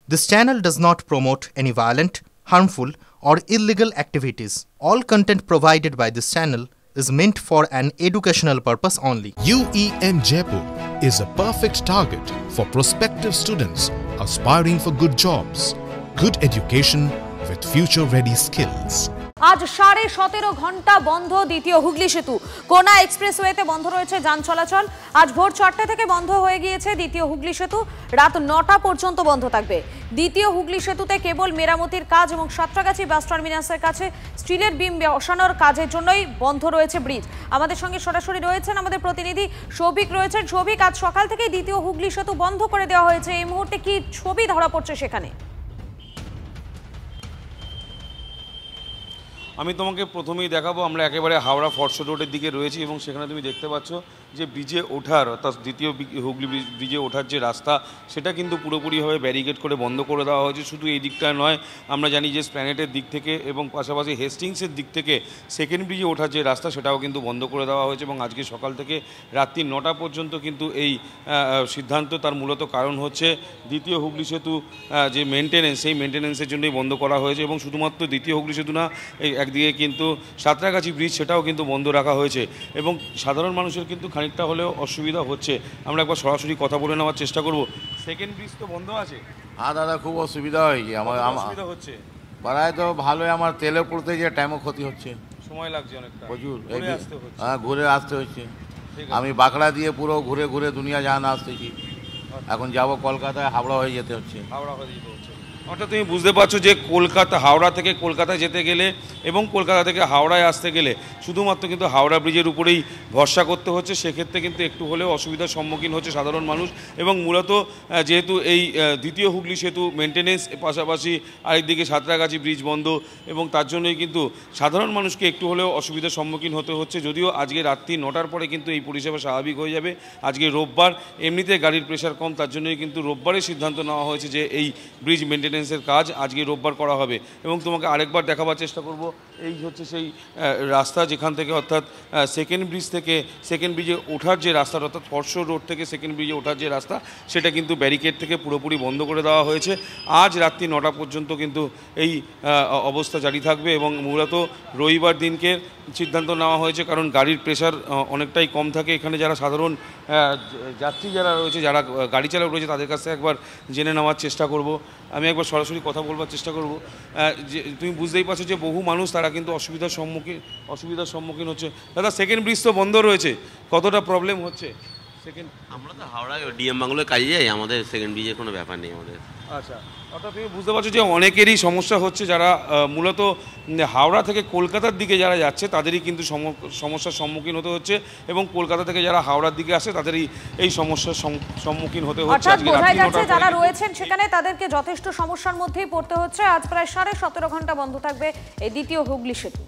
This channel does not promote any violent, harmful, or illegal activities. All content provided by this channel is meant for an educational purpose only. UEN Jaipur is a perfect target for prospective students aspiring for good jobs, good education with future-ready skills. আজ 17.5 ঘন্টা বন্ধ দ্বিতীয় হুগলি সেতু। কোনা এক্সপ্রেসওয়েতে বন্ধ রয়েছে যান চলাচল। আজ ভোর 4টা থেকে বন্ধ হয়ে গিয়েছে দ্বিতীয় হুগলি সেতু। রাত 9টা পর্যন্ত বন্ধ থাকবে। দ্বিতীয় হুগলি সেতুতে কেবল মেরামতির কাজ এবং সাঁতরাগাছি বাস টার্মিনাসের কাছে স্টিলের বিম বসানোর কাজের জন্যই বন্ধ রয়েছে ব্রিজ। আমাদের সঙ্গে সরাসরি রয়েছেন আমাদের প্রতিনিধি সৌভিক রয়েছেন। সৌভিক, আজ সকাল থেকেই দ্বিতীয় হুগলি সেতু বন্ধ করে দেওয়া হয়েছে। এই মুহূর্তে কি ছবি ধরা পড়ছে সেখানে? আমি তোমাকে প্রথমেই দেখাবো, আমরা একেবারে হাওড়া ফরশো রোডের দিকে রয়েছি এবং সেখানে তুমি দেখতে পাচ্ছ যে ব্রিজে ওঠার অর্থাৎ দ্বিতীয় হুগলি ব্রিজে ওঠার যে রাস্তা সেটা কিন্তু পুরোপুরিভাবে ব্যারিকেড করে বন্ধ করে দেওয়া হয়েছে। শুধু এই দিকটা নয়, আমরা জানি যে স্প্ল্যানেটের দিক থেকে এবং পাশাপাশি হেস্টিংসের দিক থেকে সেকেন্ড ব্রিজে ওঠার যে রাস্তা সেটাও কিন্তু বন্ধ করে দেওয়া হয়েছে এবং আজকে সকাল থেকে রাত্রি 9টা পর্যন্ত কিন্তু এই সিদ্ধান্ত। তার মূলত কারণ হচ্ছে দ্বিতীয় হুগলি সেতু যে মেনটেনেন্স, সেই মেনটেনেন্সের জন্যই বন্ধ করা হয়েছে এবং শুধুমাত্র দ্বিতীয় হুগলি সেতু না, একদিকে কিন্তু সাঁতরাগাছি ব্রিজ সেটাও কিন্তু বন্ধ রাখা হয়েছে এবং সাধারণ মানুষের কিন্তু খানিকটা হলেও অসুবিধা হচ্ছে। আমরা একবার সরাসরি কথা বলে নেওয়ার চেষ্টা করব। সেকেন্ড ব্রিজ তো বন্ধ আছে। হ্যাঁ দাদা, খুব অসুবিধা হয়েছে আমার। অসুবিধা হচ্ছে পাড়ায় তো ভালোই, আমার তেলে পড়তে যে টাইমও ক্ষতি হচ্ছে, সময় লাগছে অনেকটা, প্রচুর। হ্যাঁ, ঘুরে আসতে হচ্ছে। আমি বাঁকড়া দিয়ে পুরো ঘুরে ঘুরে দুনিয়া জাহান আসতেছি। এখন যাব কলকাতায়, হাওড়া হয়ে যেতে হচ্ছে। অর্থাৎ তুমি বুঝতে পারছো যে হাওড়া থেকে কলকাতায় যেতে গেলে এবং কলকাতা থেকে হাওড়ায় আসতে গেলে শুধুমাত্র কিন্তু হাওড়া ব্রিজের উপরেই ভরসা করতে হচ্ছে। সেক্ষেত্রে কিন্তু একটু হলেও অসুবিধার সম্মুখীন হচ্ছে সাধারণ মানুষ এবং মূলত যেহেতু এই দ্বিতীয় হুগলি সেতু মেনটেনেন্স, পাশাপাশি আরেকদিকে সাঁতরাগাছি ব্রিজ বন্ধ এবং তার জন্যই কিন্তু সাধারণ মানুষকে একটু হলেও অসুবিধার সম্মুখীন হতে হচ্ছে। যদিও আজকে রাত্রি 9টার পরে কিন্তু এই পরিষেবা স্বাভাবিক হয়ে যাবে। আজকে রোববার, এমনিতে গাড়ির প্রেশার কম, তার জন্যই কিন্তু রোববারের সিদ্ধান্ত নেওয়া হয়েছে যে এই ব্রিজ মেনটেনেন্সের কাজ আজকে রোববার করা হবে। এবং তোমাকে আরেকবার দেখাবার চেষ্টা করব, এই হচ্ছে সেই রাস্তা যেখান থেকে অর্থাৎ সেকেন্ড ব্রিজ থেকে সেকেন্ড ব্রিজে ওঠার যে রাস্তা, অর্থাৎ ফরশো রোড থেকে সেকেন্ড ব্রিজে ওঠার যে রাস্তা সেটা কিন্তু ব্যারিকেড থেকে পুরোপুরি বন্ধ করে দেওয়া হয়েছে। আজ রাত্রি 9টা পর্যন্ত কিন্তু এই অবস্থা জারি থাকবে এবং মূলত রবিবার দিনকে সিদ্ধান্ত নেওয়া হয়েছে কারণ গাড়ির প্রেশার অনেকটাই কম থাকে এখানে। যারা সাধারণ যাত্রী যারা রয়েছে, যারা গাড়ি চালক রয়েছে, তাদের কাছ থেকে একবার জেনে নেওয়ার চেষ্টা করব। আমি একবার সরাসরি কথা বলবার চেষ্টা করব। যে তুমি বুঝতেই পারছো যে বহু মানুষ তারা কিন্তু অসুবিধার সম্মুখীন হচ্ছে। দাদা, সেকেন্ড ব্রিজ তো বন্ধ রয়েছে, কতটা প্রবলেম হচ্ছে? আমরা তো হাওড়া ডিএম বাংলোর কাজে যাই, আমাদের সেকেন্ড ব্রিজের কোনো ব্যাপার নেই আমাদের। আচ্ছা, অর্থাৎ তুমি বুঝতে পারছো যে অনেকেরই সমস্যা হচ্ছে। যারা মূলত হাওড়া থেকে কলকাতার দিকে যারা যাচ্ছে তাদেরই কিন্তু সমস্যার সম্মুখীন হতে হচ্ছে এবং কলকাতা থেকে যারা হাওড়ার দিকে আসে তাদেরই এই সমস্যার সম্মুখীন হতে হচ্ছে। বোঝা যাচ্ছে যারা রয়েছেন সেখানে তাদেরকে যথেষ্ট সমস্যার মধ্যেই পড়তে হচ্ছে। আজ প্রায় 17.5 ঘন্টা বন্ধ থাকবে এই দ্বিতীয় হুগলি সেতু।